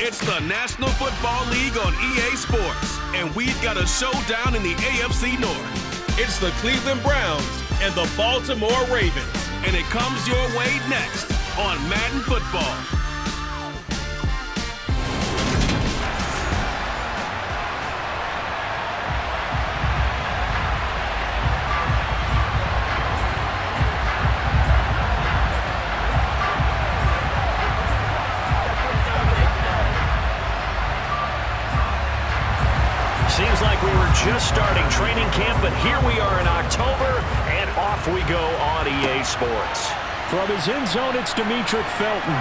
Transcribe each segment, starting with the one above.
It's the National Football League on EA Sports, and we've got a showdown in the AFC North. It's the Cleveland Browns and the Baltimore Ravens, and it comes your way next on Madden Football. Seems like we were just starting training camp, but here we are in October, and off we go on EA Sports. From his end zone, it's Demetric Felton.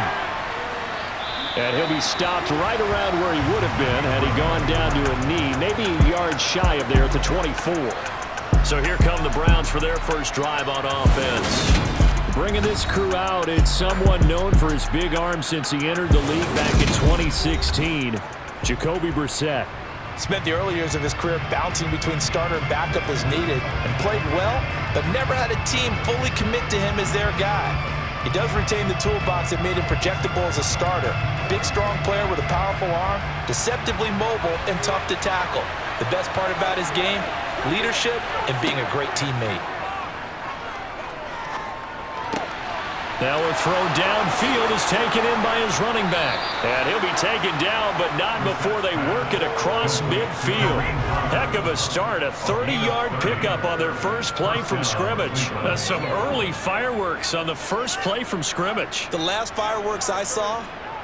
And he'll be stopped right around where he would have been had he gone down to a knee, maybe a yard shy of there at the 24. So here come the Browns for their first drive on offense. Bringing this crew out, it's someone known for his big arm since he entered the league back in 2016, Jacoby Brissett. Spent the early years of his career bouncing between starter and backup as needed and played well, but never had a team fully commit to him as their guy. He does retain the toolbox that made him projectable as a starter. Big, strong player with a powerful arm, deceptively mobile, and tough to tackle. The best part about his game, leadership and being a great teammate. Now a throw downfield is taken in by his running back. And he'll be taken down, but not before they work it across midfield. Heck of a start, a 30-yard pickup on their first play from scrimmage. Some early fireworks on the first play from scrimmage. The last fireworks I saw,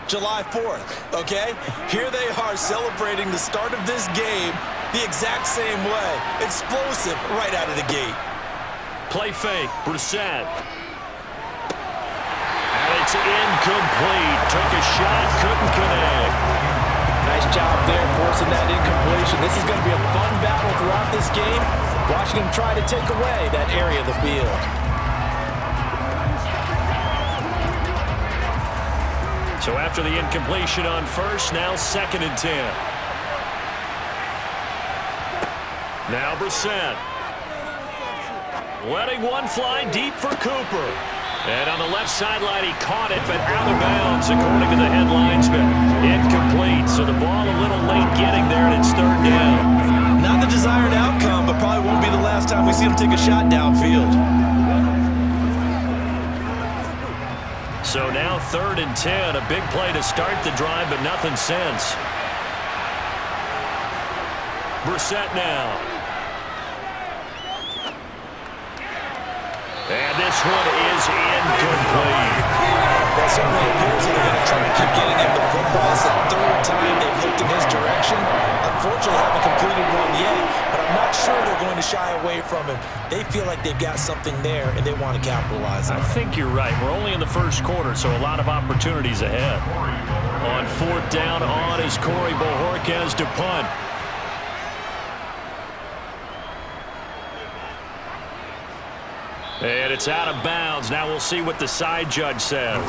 July 4th, okay? Here they are celebrating the start of this game the exact same way. Explosive right out of the gate. Play fake, Brissett. It's incomplete. Took a shot, couldn't connect. Nice job there forcing that incompletion. This is going to be a fun battle throughout this game. Watching him try to take away that area of the field. So after the incompletion on first, now 2nd and 10. Now Brissett. Letting one fly deep for Cooper. And on the left sideline, he caught it, but out of bounds, according to the headlinesman. Incomplete, so the ball a little late getting there, and it's 3rd down. Not the desired outcome, but probably won't be the last time we see him take a shot downfield. So now 3rd and 10, a big play to start the drive, but nothing since. Brissett now. And this one is incomplete. That certainly appears that they're going to try to keep getting him the football. It's the 3rd time they've looked in his direction. Unfortunately, haven't completed one yet, but I'm not sure they're going to shy away from him. They feel like they've got something there, and they want to capitalize on it. I think you're right. We're only in the first quarter, so a lot of opportunities ahead. On 4th down on is Corey Bojorquez to punt. And it's out of bounds. Now we'll see what the side judge says.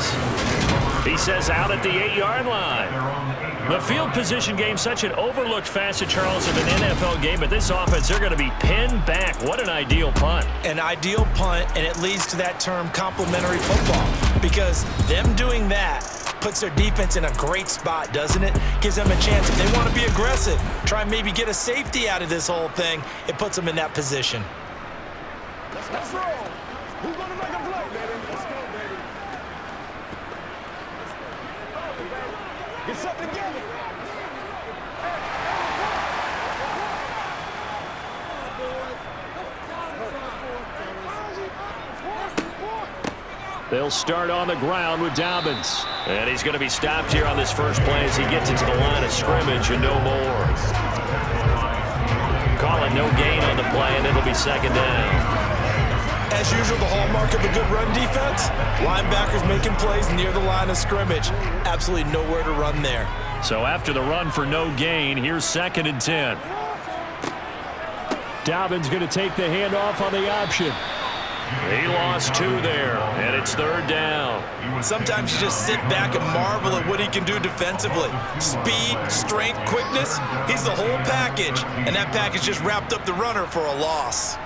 He says out at the 8-yard line. The field position game, such an overlooked facet, Charles, of an NFL game, but this offense, they're going to be pinned back. What an ideal punt. An ideal punt, and it leads to that term complementary football, because them doing that puts their defense in a great spot, doesn't it? Gives them a chance. If they want to be aggressive, try and maybe get a safety out of this whole thing, it puts them in that position. Let's roll. Who's going to make a play, baby? Let's go, baby. Get something together. They'll start on the ground with Dobbins. And he's going to be stopped here on this first play as he gets into the line of scrimmage and no more. Calling no gain on the play, and it'll be 2nd down. As usual, the hallmark of a good run defense, linebackers making plays near the line of scrimmage. Absolutely nowhere to run there. So after the run for no gain, here's 2nd and 10. Dobbins going to take the handoff on the option. He lost 2 there, and it's 3rd down. Sometimes you just sit back and marvel at what he can do defensively. Speed, strength, quickness, he's the whole package. And that package just wrapped up the runner for a loss.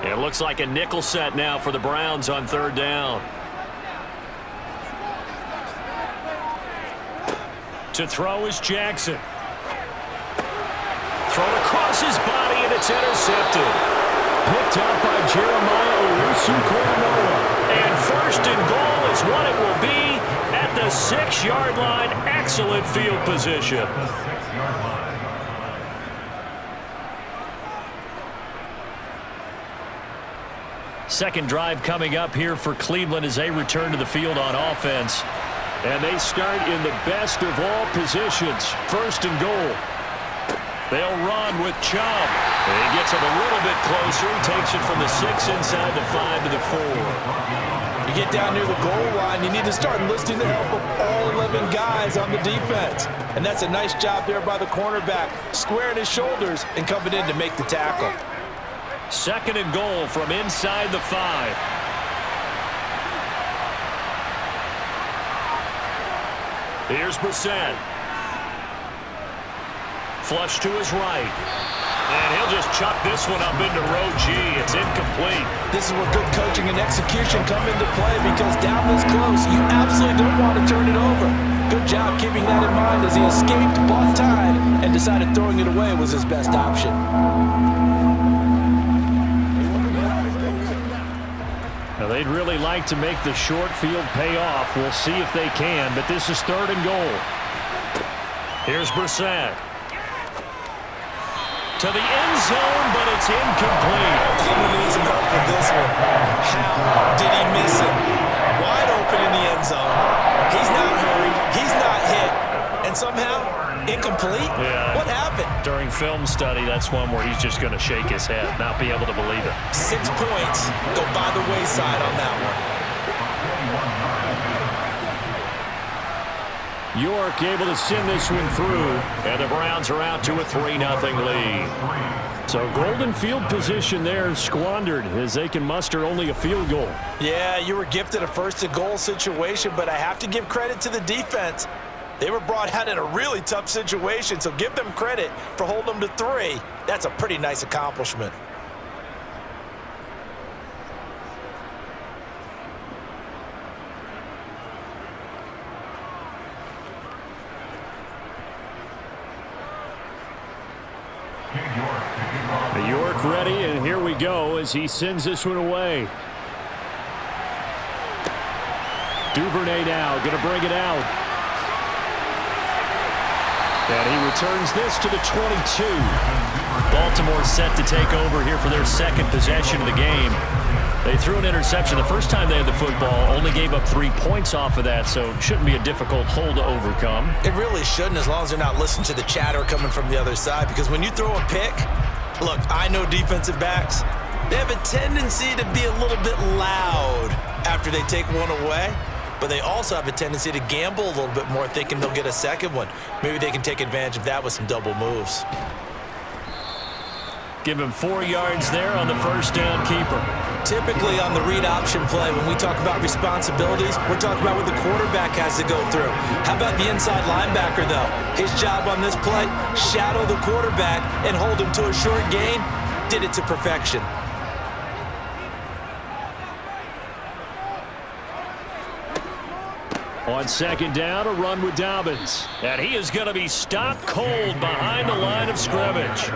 It looks like a nickel set now for the Browns on 3rd down. To throw is Jackson. Thrown across his body, and it's intercepted. Picked up by Jeremiah Owusu-Koramoah. And first and goal is what it will be at the 6-yard line. Excellent field position. Second drive coming up here for Cleveland as they return to the field on offense. And they start in the best of all positions. First and goal. They'll run with Chubb. He gets it a little bit closer. He takes it from the 6 inside the 5 to the 4. You get down near the goal line, you need to start enlisting the help of all 11 guys on the defense. And that's a nice job there by the cornerback, squaring his shoulders and coming in to make the tackle. Second and goal from inside the 5. Here's Brissett. Flush to his right. And he'll just chuck this one up into row G. It's incomplete. This is where good coaching and execution come into play, because down this close, you absolutely don't want to turn it over. Good job keeping that in mind as he escaped, bought time, and decided throwing it away was his best option. Now, they'd really like to make the short field pay off. We'll see if they can, but this is third and goal. Here's Brissett. To the end zone, but it's incomplete. I'm going to need some help with this one. How did he miss it? Wide open in the end zone. He's not hurried. He's not hit. And somehow, incomplete? Yeah. What happened? During film study, that's one where he's just going to shake his head, not be able to believe it. 6 points go by the wayside on that one. York able to send this one through. And the Browns are out to a 3-0 lead. So golden field position there squandered as they can muster only a field goal. Yeah, you were gifted a first-and-goal situation, but I have to give credit to the defense. They were brought out in a really tough situation, so give them credit for holding them to 3. That's a pretty nice accomplishment. York ready, and here we go as he sends this one away. Duvernay now going to bring it out. And he returns this to the 22. Baltimore set to take over here for their second possession of the game. They threw an interception the first time they had the football, only gave up 3 points off of that, so it shouldn't be a difficult hole to overcome. It really shouldn't, as long as they're not listening to the chatter coming from the other side, because when you throw a pick, look, I know defensive backs, they have a tendency to be a little bit loud after they take one away, but they also have a tendency to gamble a little bit more, thinking they'll get a second one. Maybe they can take advantage of that with some double moves. Give him 4 yards there on the first down keeper. Typically on the read option play, when we talk about responsibilities, we're talking about what the quarterback has to go through. How about the inside linebacker, though? His job on this play, shadow the quarterback and hold him to a short gain. Did it to perfection. On second down, a run with Dobbins. And he is going to be stopped cold behind the line of scrimmage.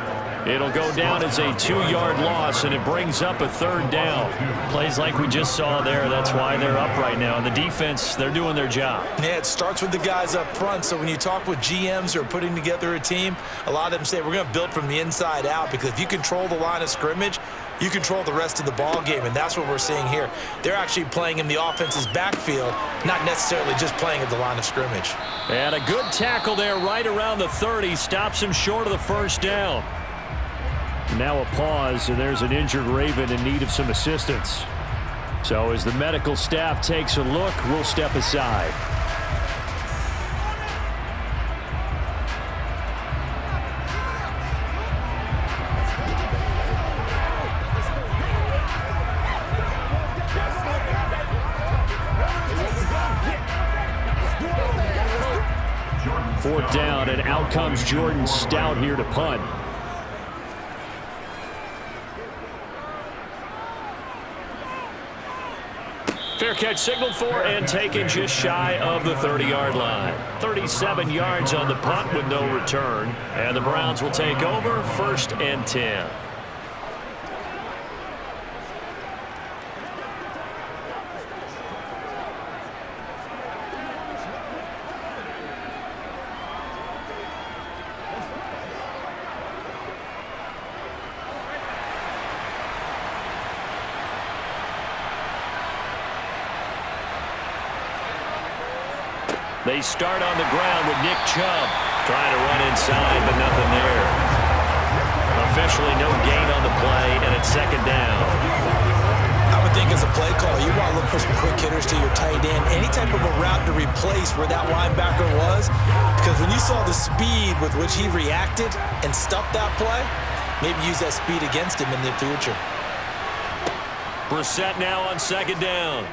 It'll go down as a 2-yard loss, and it brings up a third down. Plays like we just saw there, that's why they're up right now. And the defense, they're doing their job. Yeah, it starts with the guys up front. So when you talk with GMs who are putting together a team, a lot of them say we're going to build from the inside out, because if you control the line of scrimmage, you control the rest of the ball game, and that's what we're seeing here. They're actually playing in the offense's backfield, not necessarily just playing at the line of scrimmage. And a good tackle there right around the 30, stops him short of the first down. Now a pause, and there's an injured Raven in need of some assistance. So as the medical staff takes a look, we'll step aside. Fourth down, and out comes Jordan Stout here to punt. Fair catch signaled for and taken just shy of the 30-yard line. 37 yards on the punt with no return. And the Browns will take over 1st and 10. They start on the ground with Nick Chubb trying to run inside, but nothing there. Officially no gain on the play, and it's 2nd down. I would think as a play call, you want to look for some quick hitters to your tight end. Any type of a route to replace where that linebacker was. Because when you saw the speed with which he reacted and stuffed that play, maybe use that speed against him in the future. Brissett now on 2nd down.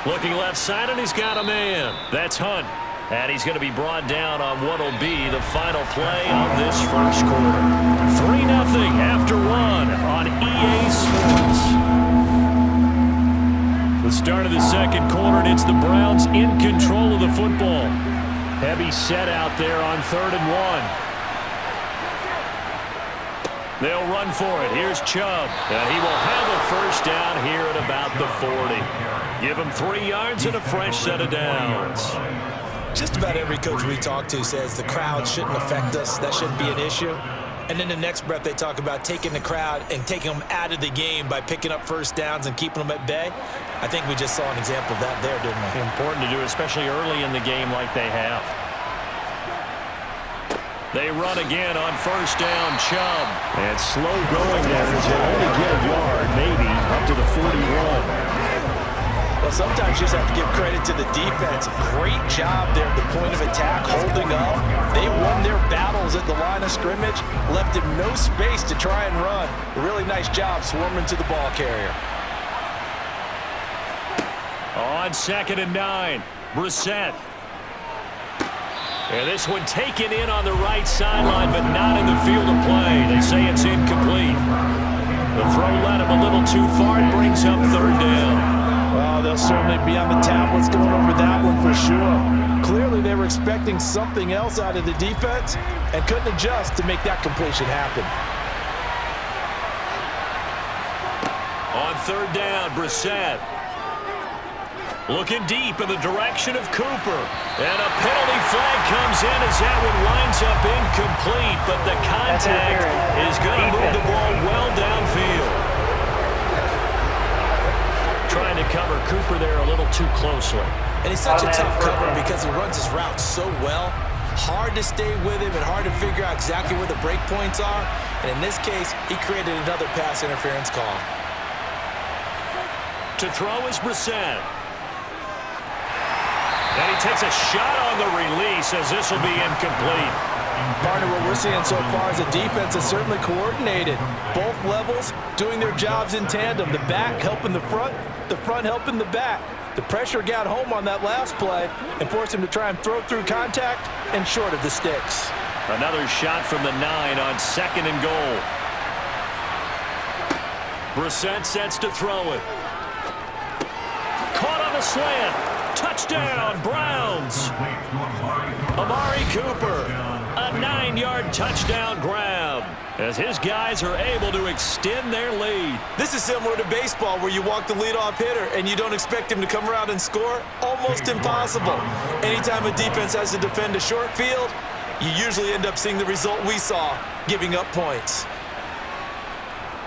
Looking left side, and he's got a man. That's Hunt. And he's going to be brought down on what will be the final play of this first quarter. 3-0 after 1 on EA Sports. The start of the second quarter, and it's the Browns in control of the football. Heavy set out there on 3rd and 1. They'll run for it. Here's Chubb. And he will have a first down here at about the 40. Give him 3 yards and a fresh set of downs. Just about every coach we talk to says the crowd shouldn't affect us. That shouldn't be an issue. And then the next breath they talk about taking the crowd and taking them out of the game by picking up first downs and keeping them at bay. I think we just saw an example of that there, didn't we? Important to do, especially early in the game like they have. They run again on first down, Chubb. And slow going there. He'll only get a yard, maybe, up to the 41. Well, sometimes you just have to give credit to the defense. Great job there at the point of attack, holding up. They won their battles at the line of scrimmage, left him no space to try and run. A really nice job swarming to the ball carrier. On 2nd and 9, Brissett. And this one taken in on the right sideline, but not in the field of play. They say it's incomplete. The throw led him a little too far. It brings up 3rd down. Well, they'll certainly be on the tablets going over that one for sure. Clearly, they were expecting something else out of the defense and couldn't adjust to make that completion happen. On 3rd down, Brissett. Looking deep in the direction of Cooper. And a penalty flag comes in as that one winds up incomplete, but the contact is going to move the ball well downfield. Trying to cover Cooper there a little too closely. And he's such a tough cover because he runs his route so well. Hard to stay with him and hard to figure out exactly where the break points are. And in this case, he created another pass interference call. To throw is Brissett. And he takes a shot on the release as this will be incomplete. Partner, what we're seeing so far is a defense that's certainly coordinated. Both levels doing their jobs in tandem. The back helping the front helping the back. The pressure got home on that last play and forced him to try and throw through contact and short of the sticks. Another shot from the 9 on 2nd and goal. Brissett sets to throw it. Caught on the slant. Touchdown, Browns. Amari Cooper, a 9-yard touchdown grab as his guys are able to extend their lead. This is similar to baseball where you walk the leadoff hitter and you don't expect him to come around and score. Almost impossible. Anytime a defense has to defend a short field, you usually end up seeing the result we saw, giving up points.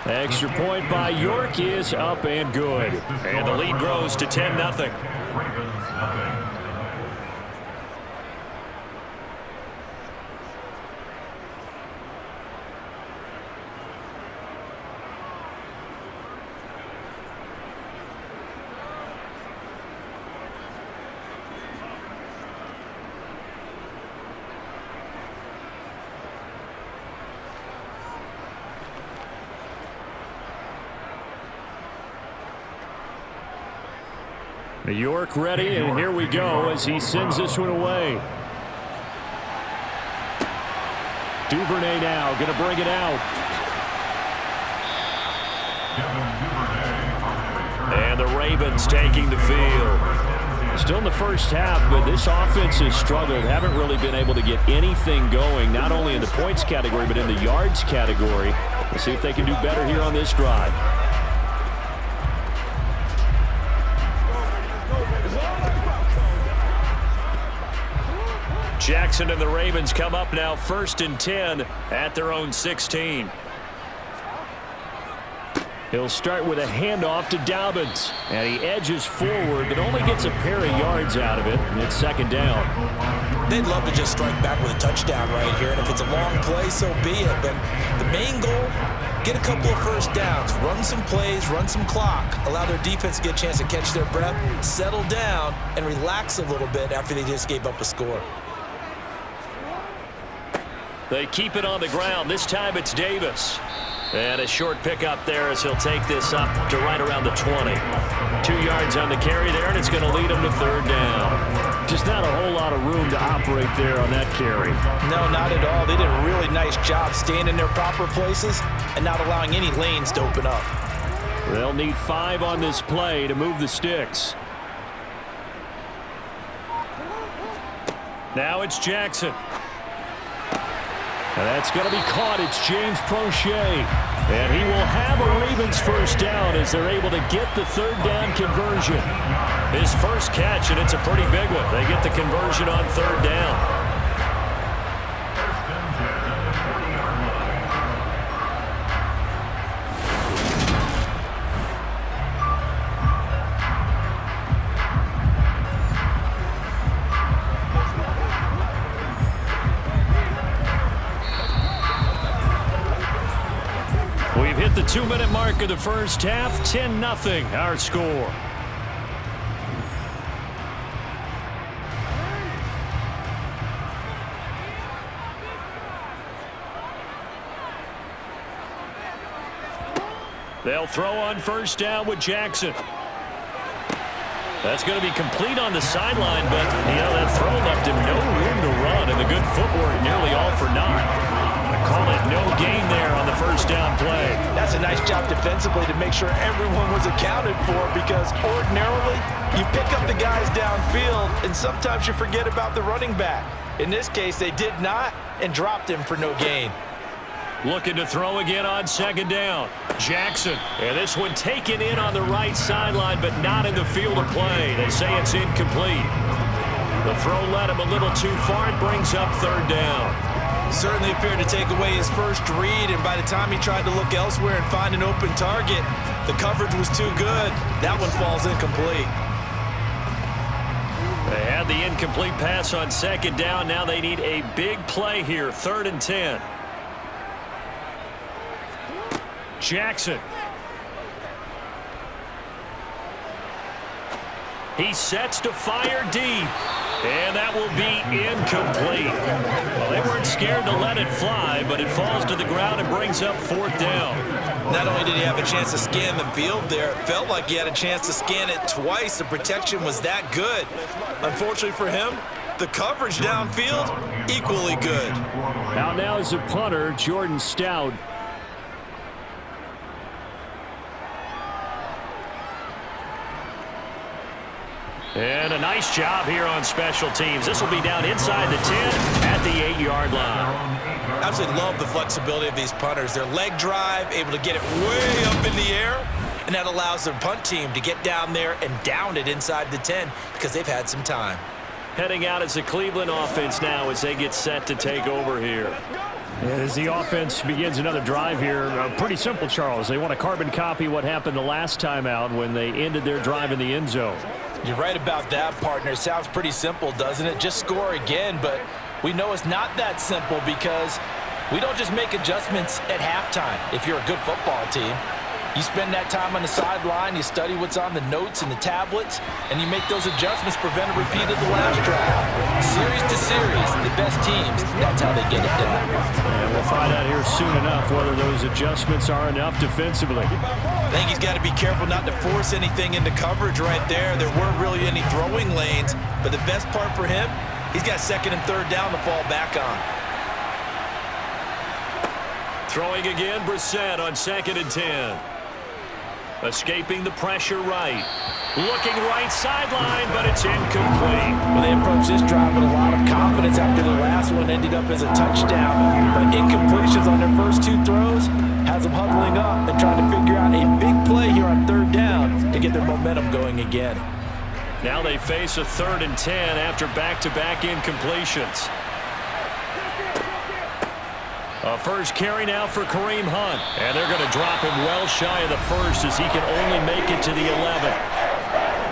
Extra point by York is up and good. And the lead grows to 10-0. New York ready, and here we go as he sends this one away. Duvernay now going to bring it out. And the Ravens taking the field. Still in the first half, but this offense has struggled. Haven't really been able to get anything going, not only in the points category, but in the yards category. We'll see if they can do better here on this drive. Jackson and the Ravens come up now 1st and 10 at their own 16. He'll start with a handoff to Dobbins. And he edges forward, but only gets a pair of yards out of it. And it's 2nd down. They'd love to just strike back with a touchdown right here. And if it's a long play, so be it. But the main goal, get a couple of first downs. Run some plays, run some clock. Allow their defense to get a chance to catch their breath, settle down, and relax a little bit after they just gave up a score. They keep it on the ground. This time it's Davis. And a short pickup there as he'll take this up to right around the 20. 2 yards on the carry there, and it's going to lead him to 3rd down. Just not a whole lot of room to operate there on that carry. No, not at all. They did a really nice job staying in their proper places and not allowing any lanes to open up. They'll need 5 on this play to move the sticks. Now it's Jackson. And that's going to be caught. It's James Prochet. And he will have a Ravens first down as they're able to get the 3rd down conversion. His first catch, and it's a pretty big one. They get the conversion on 3rd down. We've hit the 2-minute mark of the first half. 10-0 our score. They'll throw on first down with Jackson. That's going to be complete on the sideline, but, that throw left him no room to run, and the good footwork nearly all for naught. Call it no gain there on the first down play. That's a nice job defensively to make sure everyone was accounted for, because ordinarily you pick up the guys downfield and sometimes you forget about the running back. In this case, they did not and dropped him for no gain. Looking to throw again on 2nd down. Jackson. And this one taken in on the right sideline, but not in the field of play. They say it's incomplete. The throw led him a little too far. It brings up 3rd down. Certainly appeared to take away his first read, and by the time he tried to look elsewhere and find an open target, the coverage was too good. That one falls incomplete. They had the incomplete pass on 2nd down. Now they need a big play here. 3rd and 10. Jackson. He sets to fire deep. And that will be incomplete. Well, they weren't scared to let it fly, but it falls to the ground and brings up 4th down. Not only did he have a chance to scan the field there, it felt like he had a chance to scan it twice. The protection was that good. Unfortunately for him, the coverage downfield, equally good. Out now is the punter, Jordan Stout. And a nice job here on special teams. This will be down inside the 10 at the 8-yard line. Absolutely love the flexibility of these punters. Their leg drive, able to get it way up in the air, and that allows their punt team to get down there and down it inside the 10 because they've had some time. Heading out as the Cleveland offense now as they get set to take over here. As the offense begins another drive here, pretty simple, Charles. They want to carbon copy what happened the last time out when they ended their drive in the end zone. You're right about that, partner. Sounds pretty simple, doesn't it? Just score again, but we know it's not that simple because we don't just make adjustments at halftime if you're a good football team. You spend that time on the sideline, you study what's on the notes and the tablets, and you make those adjustments, prevent a repeat of the last drive. Series to series, the best teams, that's how they get it done. And we'll find out here soon enough whether those adjustments are enough defensively. I think he's got to be careful not to force anything into coverage right there. There weren't really any throwing lanes, but the best part for him, he's got 2nd and 3rd down to fall back on. Throwing again, Brissett on 2nd and 10. Escaping the pressure right. Looking right sideline, but it's incomplete. Well, they approached this drive with a lot of confidence after the last one ended up as a touchdown. But incompletions on their first 2 throws has them huddling up and trying to figure out a big play here on 3rd down to get their momentum going again. Now they face a 3rd and 10 after back-to-back incompletions. A first carry now for Kareem Hunt. And they're going to drop him well shy of the first as he can only make it to the 11.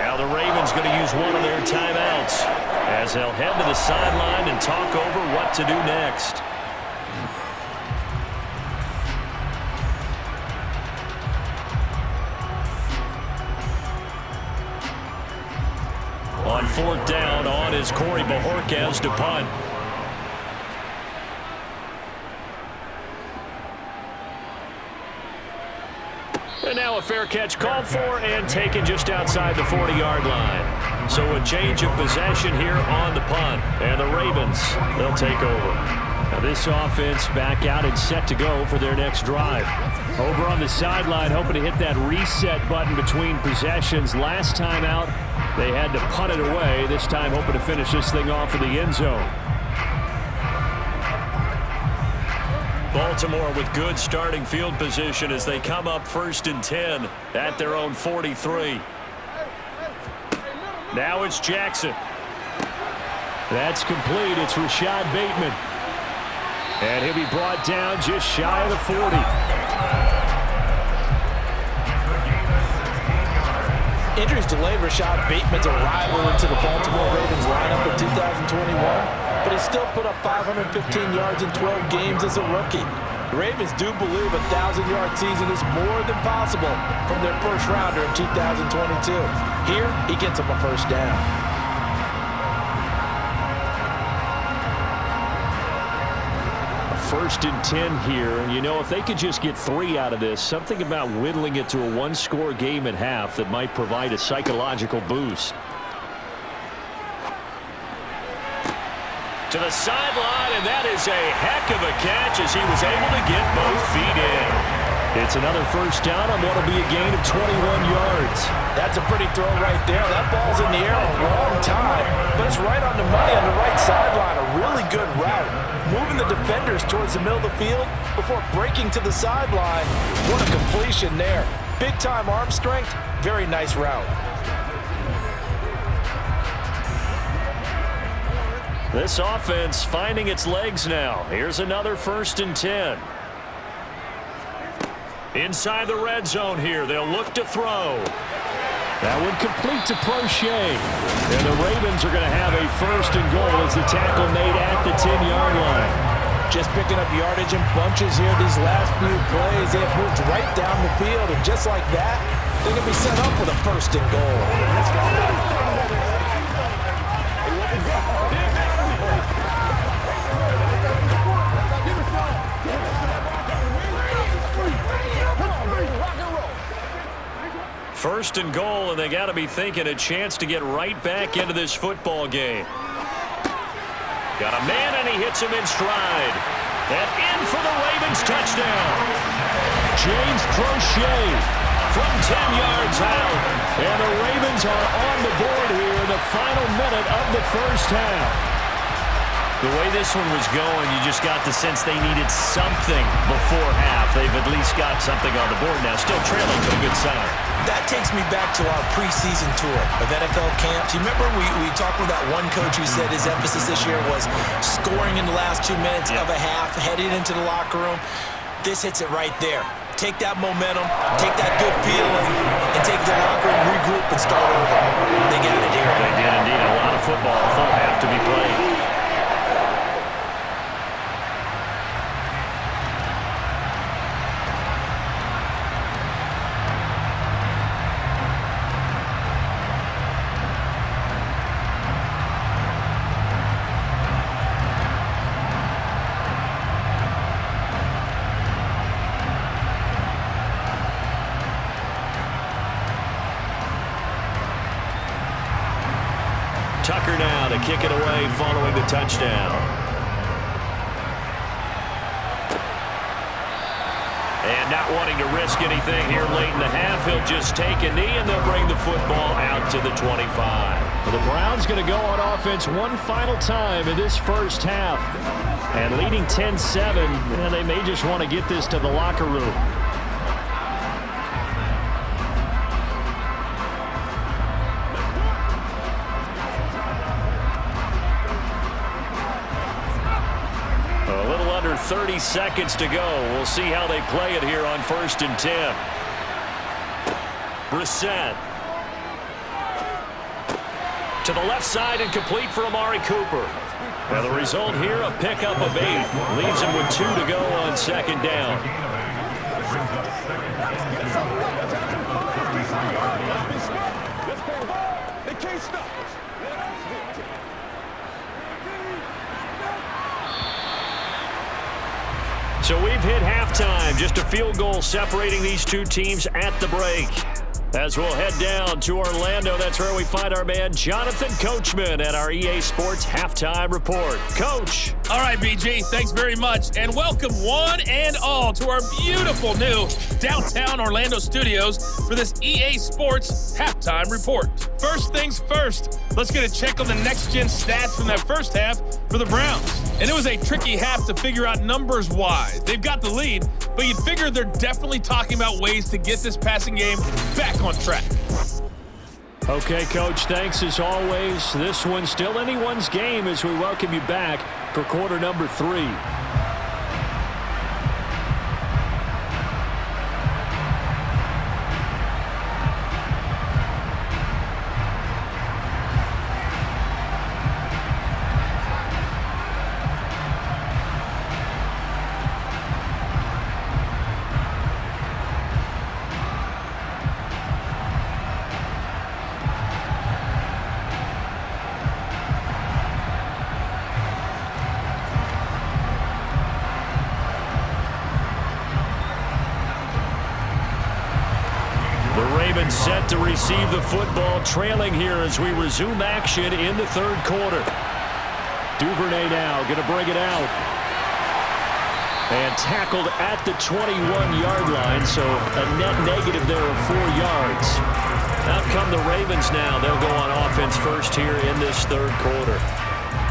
Now the Ravens going to use one of their timeouts as they'll head to the sideline and talk over what to do next. On 4th down, on is Corey Bojorquez to punt. And now a fair catch called for and taken just outside the 40-yard line. So a change of possession here on the punt. And the Ravens, they'll take over. Now this offense back out and set to go for their next drive. Over on the sideline, hoping to hit that reset button between possessions. Last time out, they had to punt it away. This time hoping to finish this thing off in the end zone. Baltimore with good starting field position as they come up 1st and 10 at their own 43. Now it's Jackson. That's complete. It's Rashad Bateman. And he'll be brought down just shy of the 40. Injuries delayed Rashad Bateman's arrival into the Baltimore Ravens lineup in 2021, but he still put up 515 yards in 12 games as a rookie. The Ravens do believe a 1,000-yard season is more than possible from their first rounder in 2022. Here, he gets them a first down. 1st and 10 here, and you know, if they could just get 3 out of this, something about whittling it to a 1-score game at half that might provide a psychological boost. To the sideline, and that is a heck of a catch as he was able to get both feet in. It's another first down on what will be a gain of 21 yards. That's a pretty throw right there. That ball's in the air a long time, but it's right on the money on the right sideline. A really good route. Moving the defenders towards the middle of the field before breaking to the sideline. What a completion there. Big-time arm strength. Very nice route. This offense finding its legs now. Here's another 1st and 10. Inside the red zone here. They'll look to throw. That one complete to Prochet. And the Ravens are going to have a 1st and goal as the tackle made at the 10-yard line. Just picking up yardage in bunches here these last few plays. They have moved right down the field, and just like that, they're going to be set up with a 1st and goal. First and goal, and they got to be thinking a chance to get right back into this football game. Got a man, and he hits him in stride. And in for the Ravens touchdown. James Prochet from 10 yards out. And the Ravens are on the board here in the final minute of the first half. The way this one was going, you just got the sense they needed something before half. They've at least got something on the board now. Still trailing, but a good sign. That takes me back to our preseason tour of NFL camps. You remember we talked with that one coach who said his emphasis this year was scoring in the last 2 minutes of a half, heading into the locker room. This hits it right there. Take that momentum, take that good feeling, and take the locker room, regroup, and start over. They got it here. They did indeed. A lot of football, full half to be played. Tucker now to kick it away following the touchdown. And not wanting to risk anything here late in the half, he'll just take a knee, and they'll bring the football out to the 25. The Browns going to go on offense one final time in this first half. And leading 10-7, and they may just want to get this to the locker room. A little under 30 seconds to go. We'll see how they play it here on 1st and 10. Brissett. To the left side and complete for Amari Cooper. Now the result here, a pickup of 8. Leaves him with 2 to go on 2nd down. They can't stop us. So we've hit halftime. Just a field goal separating these two teams at the break. As we'll head down to Orlando, that's where we find our man Jonathan Coachman at our EA Sports Halftime Report. Coach. All right, BG, thanks very much. And welcome one and all to our beautiful new downtown Orlando studios for this EA Sports Halftime Report. First things first, let's get a check on the next-gen stats from that first half for the Browns. And it was a tricky half to figure out numbers-wise. They've got the lead, but you'd figure they're definitely talking about ways to get this passing game back on track. Okay, Coach, thanks as always. This one's still anyone's game as we welcome you back for quarter number 3. Set to receive the football, trailing here as we resume action in the 3rd quarter. Duvernay now going to bring it out. And tackled at the 21-yard line, so a net negative there of 4 yards. Out come the Ravens now. They'll go on offense first here in this 3rd quarter.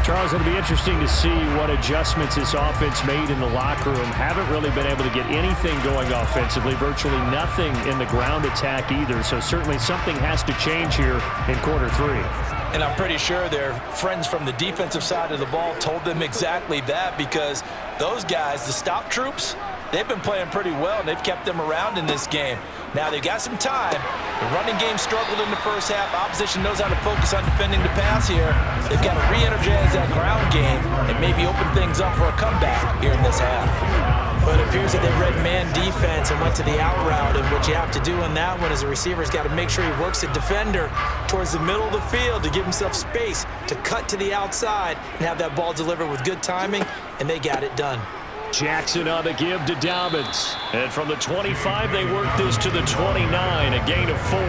Charles, it'll be interesting to see what adjustments this offense made in the locker room. Haven't really been able to get anything going offensively, virtually nothing in the ground attack either. So certainly something has to change here in quarter 3. And I'm pretty sure their friends from the defensive side of the ball told them exactly that, because those guys, the stop troops, they've been playing pretty well, and they've kept them around in this game. Now, they've got some time. The running game struggled in the first half. Opposition knows how to focus on defending the pass here. They've got to re-energize that ground game and maybe open things up for a comeback here in this half. But it appears that they read man defense and went to the out route, and what you have to do in that one is the receiver's got to make sure he works the defender towards the middle of the field to give himself space to cut to the outside and have that ball delivered with good timing, and they got it done. Jackson on the give to Dobbins. And from the 25, they work this to the 29, a gain of 4.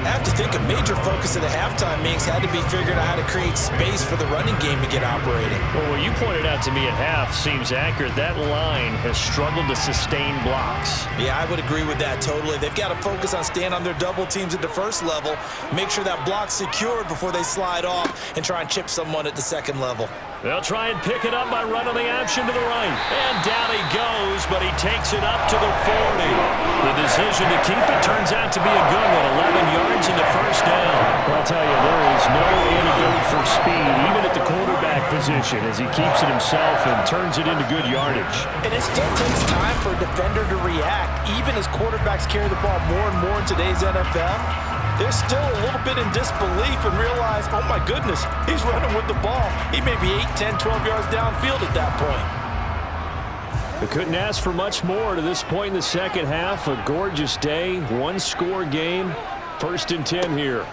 I have to think a major focus of the halftime meetings had to be figuring out how to create space for the running game to get operating. Well, what you pointed out to me at half seems accurate. That line has struggled to sustain blocks. Yeah, I would agree with that totally. They've got to focus on staying on their double teams at the first level, make sure that block's secured before they slide off and try and chip someone at the second level. They'll try and pick it up by running the option to the right. And down he goes, but he takes it up to the 40. The decision to keep it turns out to be a good one. 11 yards in the first down. Well, I'll tell you, there is no antidote for speed, even at the quarterback position, as he keeps it himself and turns it into good yardage. And it still takes time for a defender to react. Even as quarterbacks carry the ball more and more in today's NFL, they're still a little bit in disbelief and realize, oh my goodness, he's running with the ball. He may be 8, 10, 12 yards downfield at that point. They couldn't ask for much more to this point in the second half. A gorgeous day, one-score game. 1st and 10 here.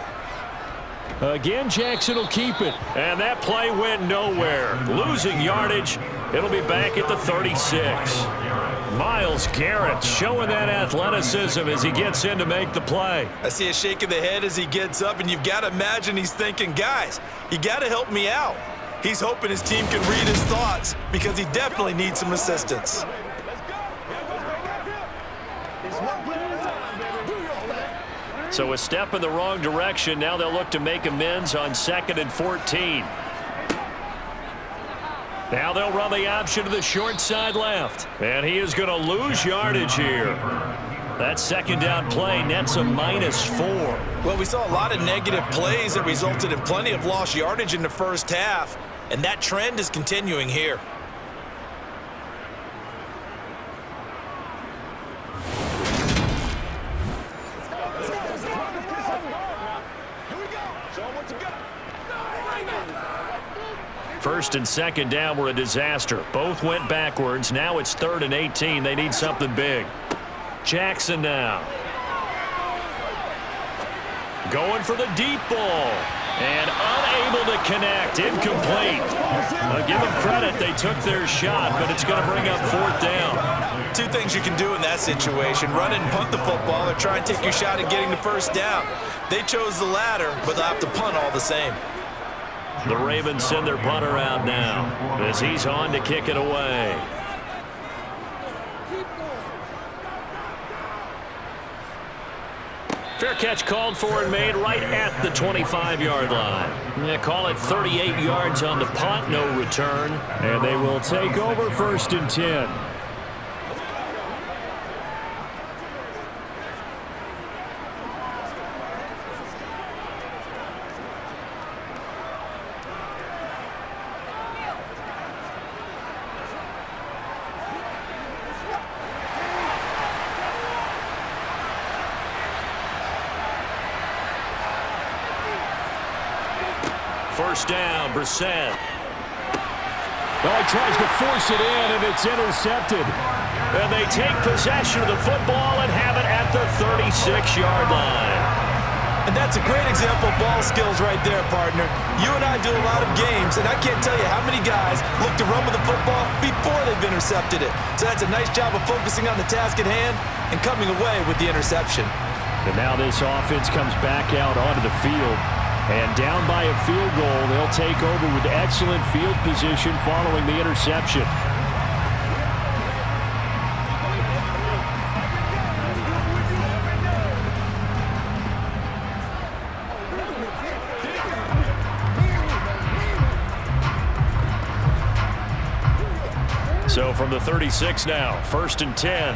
Again, Jackson will keep it. And that play went nowhere. Losing yardage. It'll be back at the 36. Myles Garrett showing that athleticism as he gets in to make the play. I see a shake of the head as he gets up, and you've got to imagine he's thinking, guys, you got to help me out. He's hoping his team can read his thoughts because he definitely needs some assistance. So a step in the wrong direction. Now they'll look to make amends on 2nd and 14. Now they'll run the option to the short side left. And he is going to lose yardage here. That second down play nets a -4. Well, we saw a lot of negative plays that resulted in plenty of lost yardage in the first half, and that trend is continuing here. First and second down were a disaster. Both went backwards. Now it's 3rd and 18. They need something big. Jackson now. Going for the deep ball. And unable to connect. Incomplete. I'll give them credit. They took their shot, but it's going to bring up 4th down. Two things you can do in that situation. Run and punt the football or try and take your shot at getting the first down. They chose the latter, but they'll have to punt all the same. The Ravens send their punter out now as he's on to kick it away. Fair catch called for and made right at the 25-yard line. They call it 38 yards on the punt, no return. And they will take over 1st and 10. First down, Brissett. Well, he tries to force it in, and it's intercepted. And they take possession of the football and have it at the 36-yard line. And that's a great example of ball skills right there, partner. You and I do a lot of games, and I can't tell you how many guys look to run with the football before they've intercepted it. So that's a nice job of focusing on the task at hand and coming away with the interception. And now this offense comes back out onto the field. And down by a field goal, they'll take over with excellent field position following the interception. So from the 36 now, 1st and 10.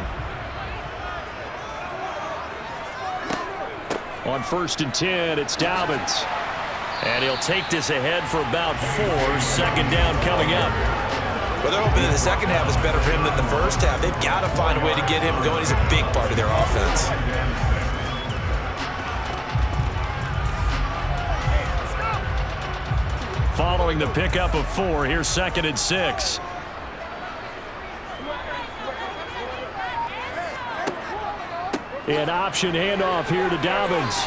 On 1st and 10, it's Dobbins. And he'll take this ahead for about 4. 2nd down coming up. Well, they're hoping that the second half is better for him than the first half. They've got to find a way to get him going. He's a big part of their offense. Following the pickup of 4, here's 2nd and 6. An option handoff here to Dobbins.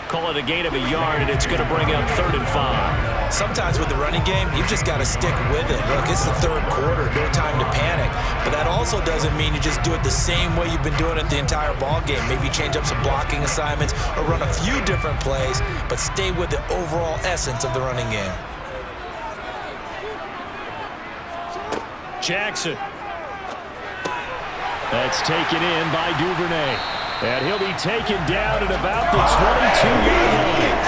Call it a gain of a yard, and it's going to bring up 3rd and 5. Sometimes with the running game, you've just got to stick with it. Look, it's the 3rd quarter, no time to panic. But that also doesn't mean you just do it the same way you've been doing it the entire ball game. Maybe change up some blocking assignments or run a few different plays, but stay with the overall essence of the running game. Jackson. That's taken in by Duvernay. And he'll be taken down at about the 22-yard line.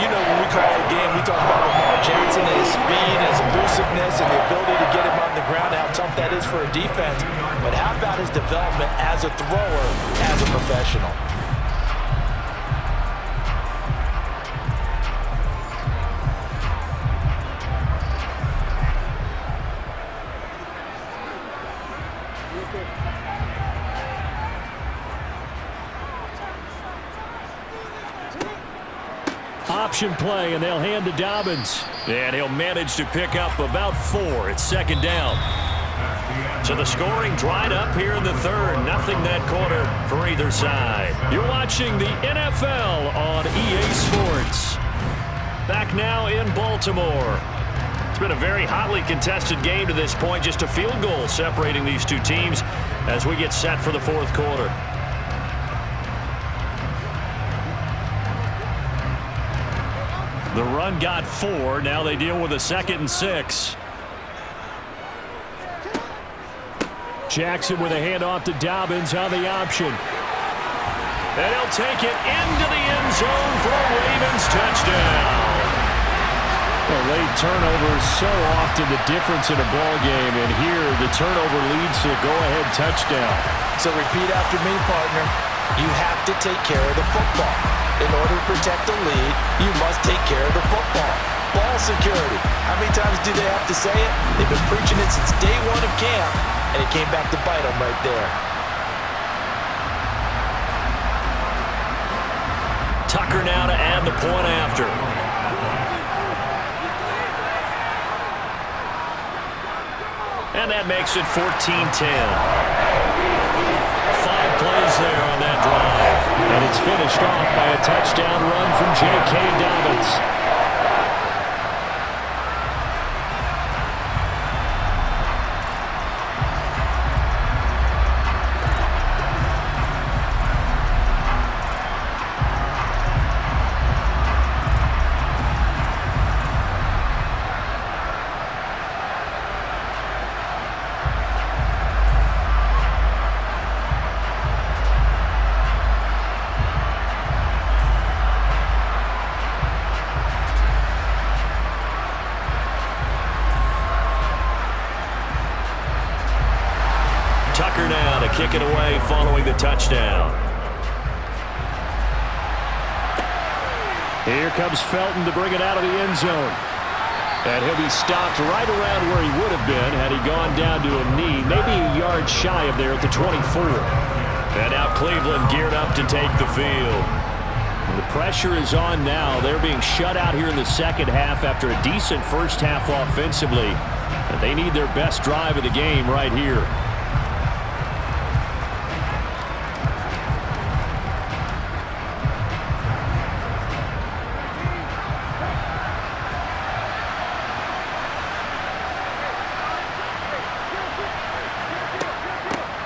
You know, when we call it a game, we talk about Lamar Jackson and his speed, his elusiveness, and the ability to get him on the ground, how tough that is for a defense. But how about his development as a thrower, as a professional? Option play, and they'll hand to Dobbins. And he'll manage to pick up about 4. It's 2nd down. So the scoring dried up here in the 3rd. Nothing that quarter for either side. You're watching the NFL on EA Sports. Back now in Baltimore. It's been a very hotly contested game to this point. Just a field goal separating these two teams as we get set for the 4th quarter. The run got 4. Now they deal with a 2nd and 6. Jackson with a handoff to Dobbins on the option. And he'll take it into the end zone for a Ravens touchdown. Well, late turnovers so often the difference in a ball game, and here the turnover leads to a go-ahead touchdown. So repeat after me, partner. You have to take care of the football. In order to protect the lead, you must take care of the football. Ball security. How many times do they have to say it? They've been preaching it since day one of camp, and it came back to bite them right there. Tucker now to add the point after. And that makes it 14-10. 5 plays there on that drive. And it's finished off by a touchdown run from J.K. Dobbins. Tucker now to kick it away following the touchdown. Here comes Felton to bring it out of the end zone. And he'll be stopped right around where he would have been had he gone down to a knee, maybe a yard shy of there at the 24. And now Cleveland geared up to take the field. And the pressure is on now. They're being shut out here in the second half after a decent first half offensively. And they need their best drive of the game right here.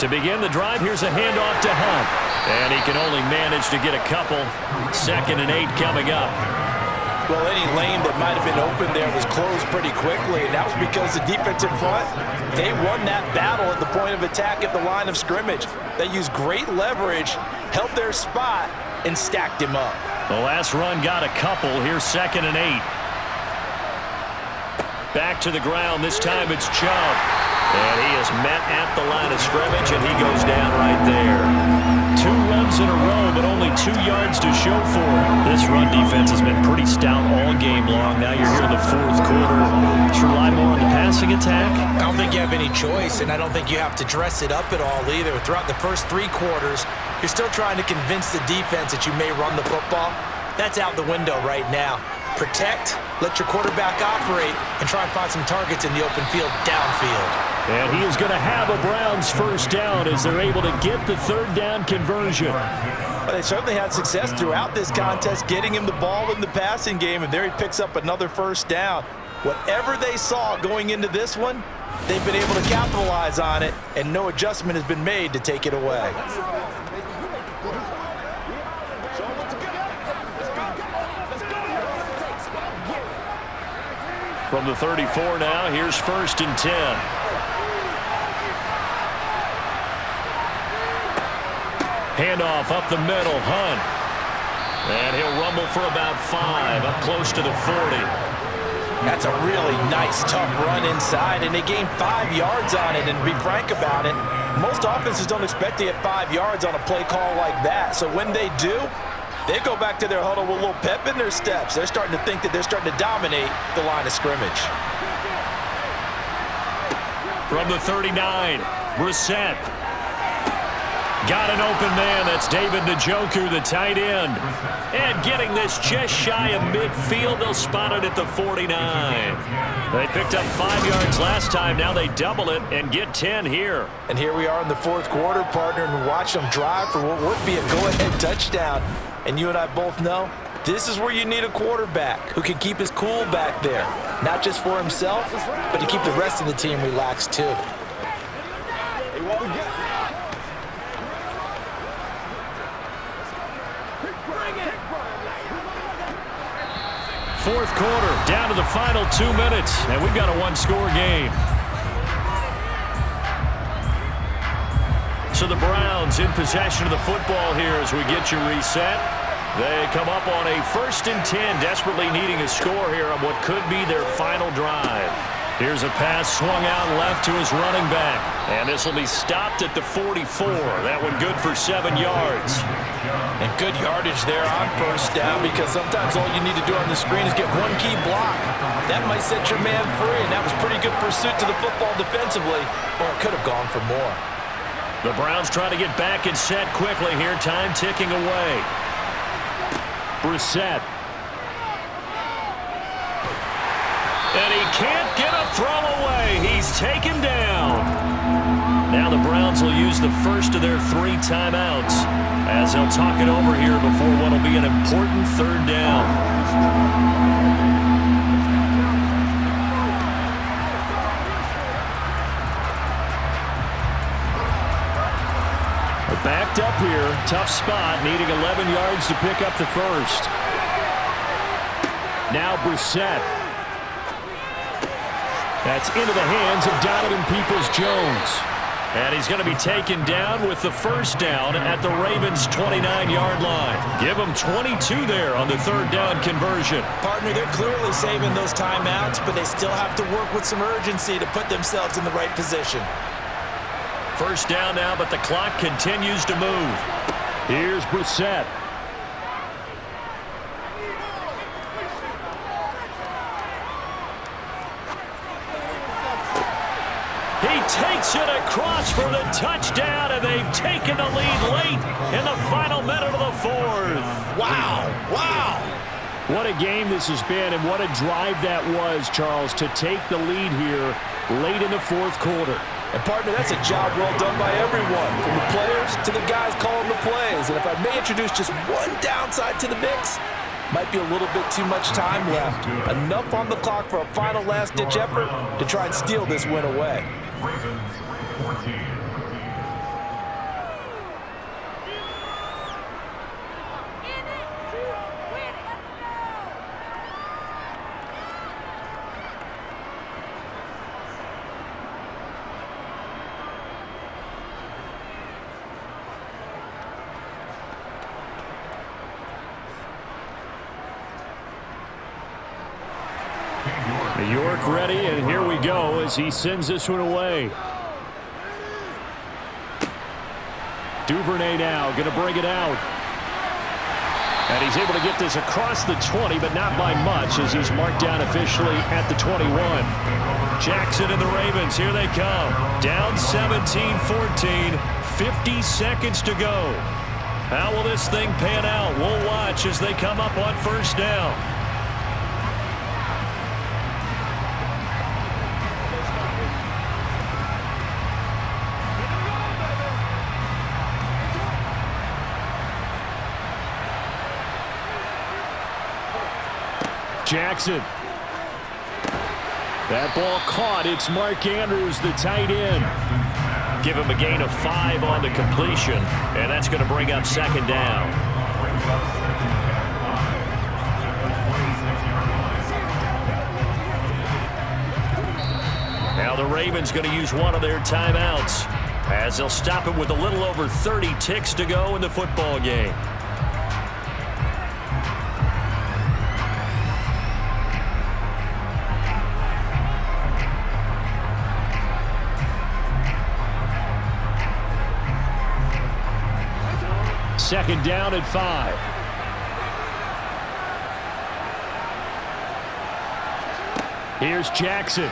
To begin the drive, here's a handoff to Hunt. And he can only manage to get a couple. 2nd and 8 coming up. Well, any lane that might have been open there was closed pretty quickly, and that was because the defensive front, they won that battle at the point of attack at the line of scrimmage. They used great leverage, held their spot, and stacked him up. The last run got a couple. Here's 2nd and 8. Back to the ground. This time it's Chubb. And he is met at the line of scrimmage, and he goes down right there. 2 runs in a row, but only 2 yards to show for it. This run defense has been pretty stout all game long. Now you're here in the 4th quarter. Should rely more on the passing attack? I don't think you have any choice, and I don't think you have to dress it up at all either. Throughout the first 3 quarters, you're still trying to convince the defense that you may run the football. That's out the window right now. Protect, let your quarterback operate, and try and find some targets in the open field downfield. And he is going to have a Browns first down as they're able to get the 3rd down conversion. Well, they certainly had success throughout this contest, getting him the ball in the passing game, and there he picks up another first down. Whatever they saw going into this one, they've been able to capitalize on it, and no adjustment has been made to take it away. From the 34 now, here's 1st and 10. Handoff up the middle, Hunt. And he'll rumble for about 5, up close to the 40. That's a really nice, tough run inside, and they gained 5 yards on it. And to be frank about it, most offenses don't expect to get 5 yards on a play call like that. So when they do, they go back to their huddle with a little pep in their steps. They're starting to think that they're starting to dominate the line of scrimmage. From the 39, Brissett. Got an open man. That's David Njoku, the tight end. And getting this just shy of midfield. They'll spot it at the 49. They picked up 5 yards last time. Now they double it and get 10 here. And here we are in the 4th quarter, partner, and watch them drive for what would be a go-ahead touchdown. And you and I both know this is where you need a quarterback who can keep his cool back there. Not just for himself, but to keep the rest of the team relaxed too. Fourth quarter, down to the final 2 minutes, and we've got a 1-score game. So the Browns in possession of the football here as we get you reset. They come up on a 1st and 10, desperately needing a score here on what could be their final drive. Here's a pass swung out left to his running back. And this will be stopped at the 44. That one good for 7 yards. And good yardage there on 1st down, because sometimes all you need to do on the screen is get one key block. That might set your man free, and that was pretty good pursuit to the football defensively, or it could have gone for more. The Browns trying to get back and set quickly here. Time ticking away. Brissett. And he can't get a throw away. He's taken down. Now the Browns will use the first of their 3 timeouts as they'll talk it over here before what will be an important 3rd down. They're backed up here. Tough spot, needing 11 yards to pick up the first. Now Brissett. That's into the hands of Donovan Peoples-Jones. And he's going to be taken down with the 1st down at the Ravens' 29-yard line. Give them 22 there on the 3rd down conversion. Partner, they're clearly saving those timeouts, but they still have to work with some urgency to put themselves in the right position. 1st down now, but the clock continues to move. Here's Brissett. Takes it across for the touchdown, and they've taken the lead late in the final minute of the 4th. Wow, wow. What a game this has been, and what a drive that was, Charles, to take the lead here late in the 4th quarter. And, partner, that's a job well done by everyone, from the players to the guys calling the plays. And if I may introduce just one downside to the mix, might be a little bit too much time left. Enough on the clock for a final last-ditch effort to try and steal this win away. Ravens 14. New York ready, and here we go as he sends this one away. Duvernay now going to bring it out. And he's able to get this across the 20, but not by much as he's marked down officially at the 21. Jackson and the Ravens, here they come. Down 17-14, 50 seconds to go. How will this thing pan out? We'll watch as they come up on 1st down. Jackson. That ball caught. It's Mark Andrews, the tight end. Give him a gain of 5 on the completion, and that's going to bring up 2nd down. Now the Ravens going to use one of their timeouts as they'll stop it with a little over 30 ticks to go in the football game. Second down at 5. Here's Jackson.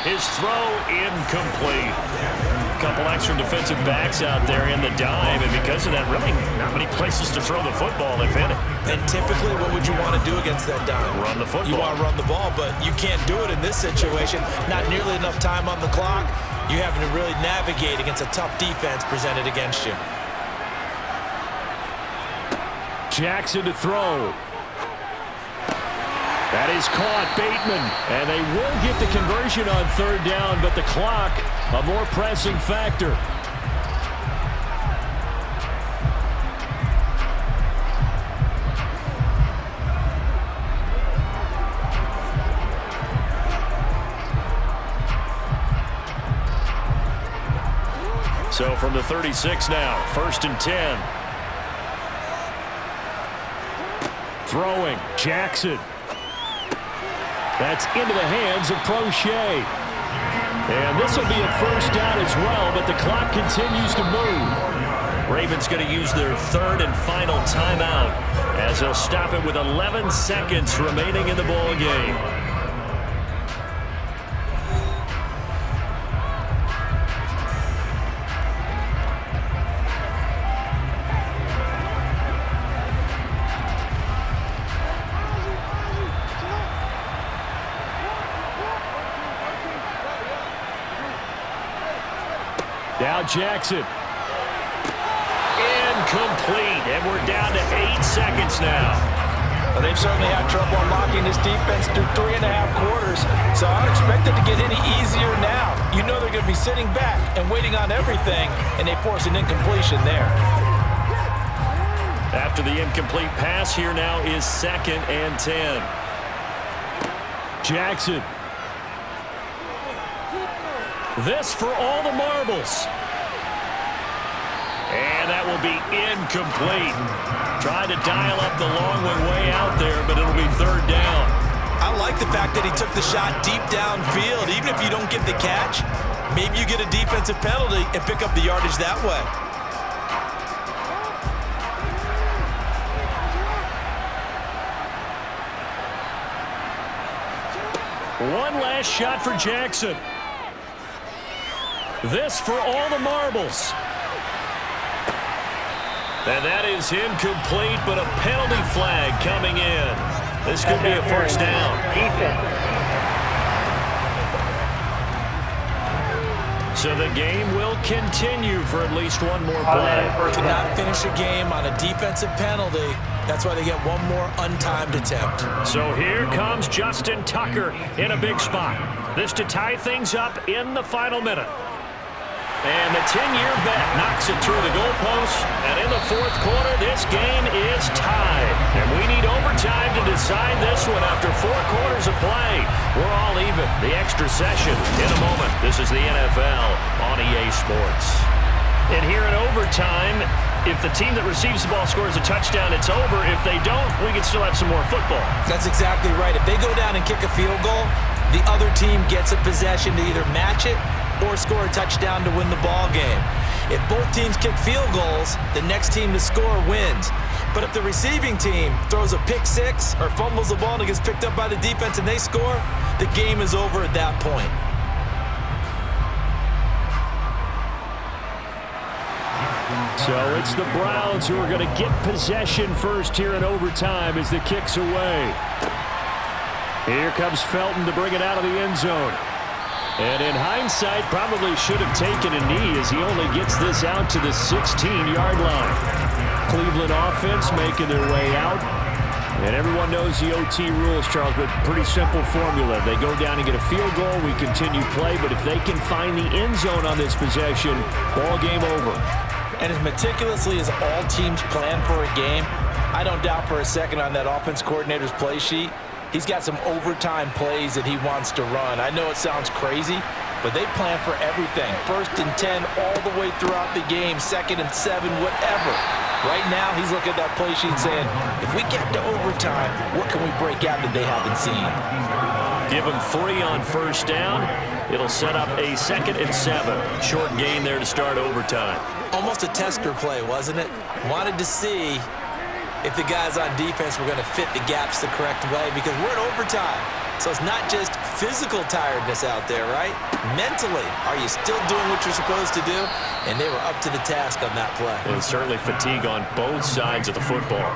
His throw incomplete. A couple extra defensive backs out there in the dime, and because of that, really not many places to throw the football, if any. And typically, what would you want to do against that dime? Run the football. You want to run the ball, but you can't do it in this situation. Not nearly enough time on the clock. You're having to really navigate against a tough defense presented against you. Jackson to throw. That is caught, Bateman. And they will get the conversion on 3rd down, but the clock, a more pressing factor. So from the 36 now, 1st and 10. Throwing, Jackson. That's into the hands of Prochet. And this will be a first down as well, but the clock continues to move. Ravens going to use their 3rd and final timeout as they'll stop it with 11 seconds remaining in the ball game. Now Jackson. Incomplete, and we're down to 8 seconds now. Well, they've certainly had trouble unlocking this defense through 3.5 quarters, so I don't expect it to get any easier now. You know they're going to be sitting back and waiting on everything, and they force an incompletion there. After the incomplete pass, here now is 2nd and 10. Jackson. This for all the marbles. And that will be incomplete. Trying to dial up the long way out there, but it'll be 3rd down. I like the fact that he took the shot deep downfield. Even if you don't get the catch, maybe you get a defensive penalty and pick up the yardage that way. One last shot for Jackson. This for all the marbles. And that is incomplete, but a penalty flag coming in. This could be a first down. So the game will continue for at least one more play. To not finish a game on a defensive penalty, that's why they get one more untimed attempt. So here comes Justin Tucker in a big spot. This to tie things up in the final minute. And the 10-year vet knocks it through the goalpost. And in the 4th quarter, this game is tied. And we need overtime to decide this one after 4 quarters of play. We're all even. The extra session in a moment. This is the NFL on EA Sports. And here in overtime, if the team that receives the ball scores a touchdown, it's over. If they don't, we can still have some more football. That's exactly right. If they go down and kick a field goal, the other team gets a possession to either match it or score a touchdown to win the ball game. If both teams kick field goals, the next team to score wins. But if the receiving team throws a pick six or fumbles the ball and it gets picked up by the defense and they score, the game is over at that point. So it's the Browns who are going to get possession first here in overtime as the kick's away. Here comes Felton to bring it out of the end zone. And in hindsight, probably should have taken a knee as he only gets this out to the 16-yard line. Cleveland offense making their way out. And everyone knows the OT rules, Charles, but pretty simple formula. They go down and get a field goal, we continue play, but if they can find the end zone on this possession, ball game over. And as meticulously as all teams plan for a game, I don't doubt for a second on that offense coordinator's play sheet, he's got some overtime plays that he wants to run. I know it sounds crazy, but they plan for everything. 1st and 10 all the way throughout the game, 2nd and 7, whatever. Right now, he's looking at that play sheet saying, if we get to overtime, what can we break out that they haven't seen? Give him 3 on 1st down. It'll set up a 2nd and 7. Short gain there to start overtime. Almost a tester play, wasn't it? Wanted to see if the guys on defense were going to fit the gaps the correct way, because we're in overtime. So it's not just physical tiredness out there, right? Mentally, are you still doing what you're supposed to do? And they were up to the task on that play. And certainly fatigue on both sides of the football.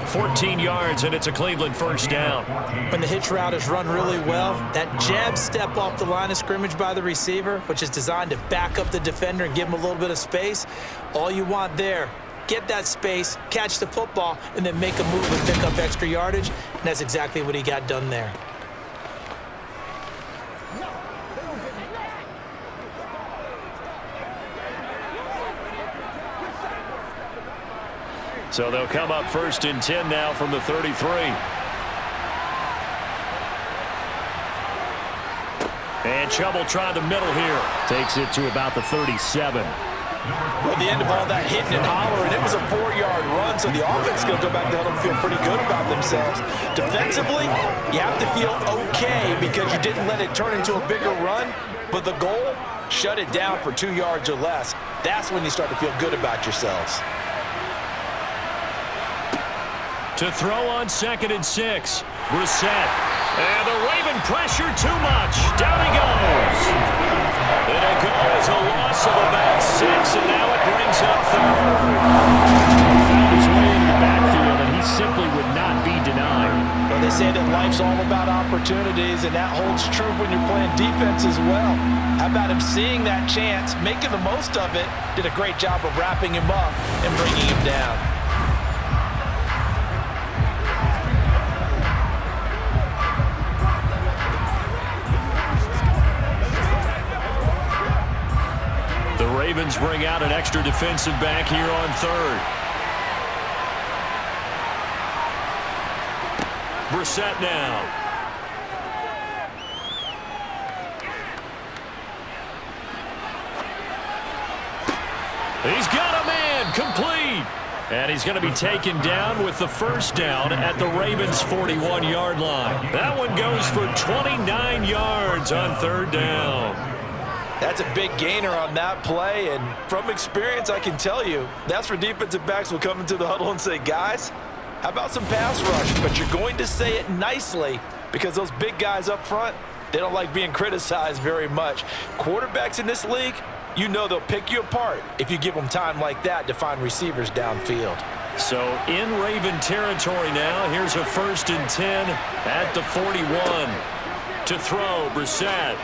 14 yards, and it's a Cleveland first down. When the hitch route is run really well, that jab step off the line of scrimmage by the receiver, which is designed to back up the defender and give him a little bit of space, all you want there, get that space, catch the football, and then make a move and pick up extra yardage. And that's exactly what he got done there. So they'll come up 1st and 10 now from the 33. And had trouble trying the middle here. Takes it to about the 37. Well, at the end of all that hitting and hollering, it was a 4-yard run, so the offense is going to go back to huddle and feel pretty good about themselves. Defensively, you have to feel okay because you didn't let it turn into a bigger run, but the goal, shut it down for 2 yards or less. That's when you start to feel good about yourselves. To throw on 2nd and 6. Brissett. And the Raven pressure too much. Down he goes. And it goes a loss of about 6, and now it brings up 3rd. Found his way into the backfield, and he simply would not be denied. Well, they say that life's all about opportunities, and that holds true when you're playing defense as well. How about him seeing that chance, making the most of it, did a great job of wrapping him up and bringing him down. The Ravens bring out an extra defensive back here on 3rd. Brissett now. He's got a man, complete. And he's going to be taken down with the first down at the Ravens' 41-yard line. That one goes for 29 yards on 3rd down. That's a big gainer on that play, and from experience, I can tell you, that's where defensive backs will come into the huddle and say, guys, how about some pass rush? But you're going to say it nicely because those big guys up front, they don't like being criticized very much. Quarterbacks in this league, you know they'll pick you apart if you give them time like that to find receivers downfield. So in Raven territory now, here's a 1st and 10 at the 41. To throw, Brissett.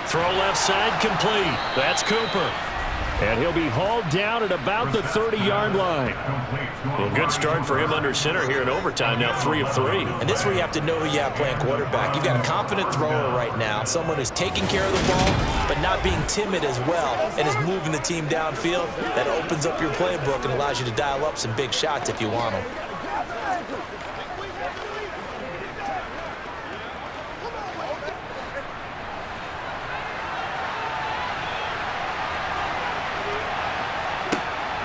Throw left side, complete. That's Cooper. And he'll be hauled down at about the 30-yard line. Well, good start for him under center here in overtime. Now 3 of 3. And this is where you have to know who you have playing quarterback. You've got a confident thrower right now, someone who's taking care of the ball, but not being timid as well, and is moving the team downfield. That opens up your playbook and allows you to dial up some big shots if you want them.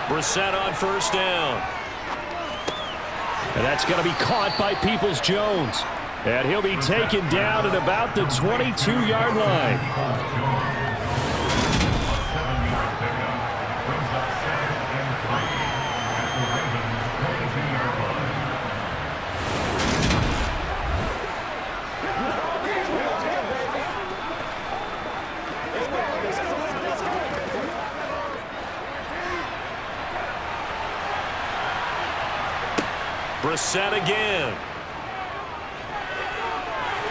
Brissett on 1st down. And that's going to be caught by Peoples-Jones. And he'll be taken down at about the 22-yard line. Brissett again.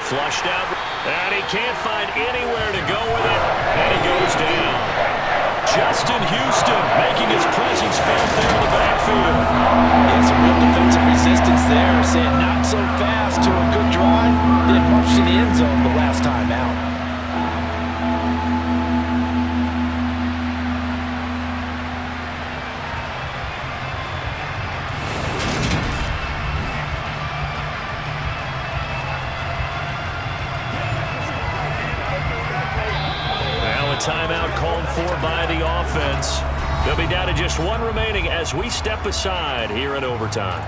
Flushed out. And he can't find anywhere to go with it. And he goes down. Justin Houston making his presence felt there in the backfield. Yeah, some real defensive resistance there. Saying not so fast to a good drive. Then marched to the end zone the last time out. Timeout called for by the offense. They'll be down to just 1 remaining as we step aside here in overtime.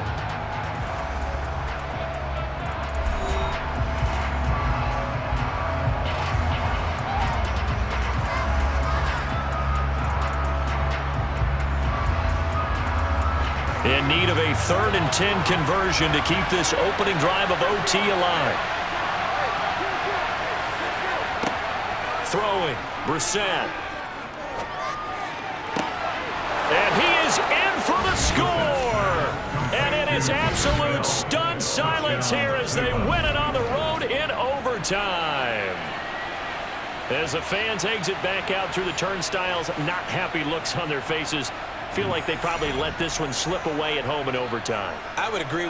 In need of a 3rd and 10 conversion to keep this opening drive of OT alive. Throwing. Brissett. And he is in for the score. And it is absolute stunned silence here as they win it on the road in overtime. As the fans exit back out through the turnstiles, not happy looks on their faces. Feel like they probably let this one slip away at home in overtime. I would agree.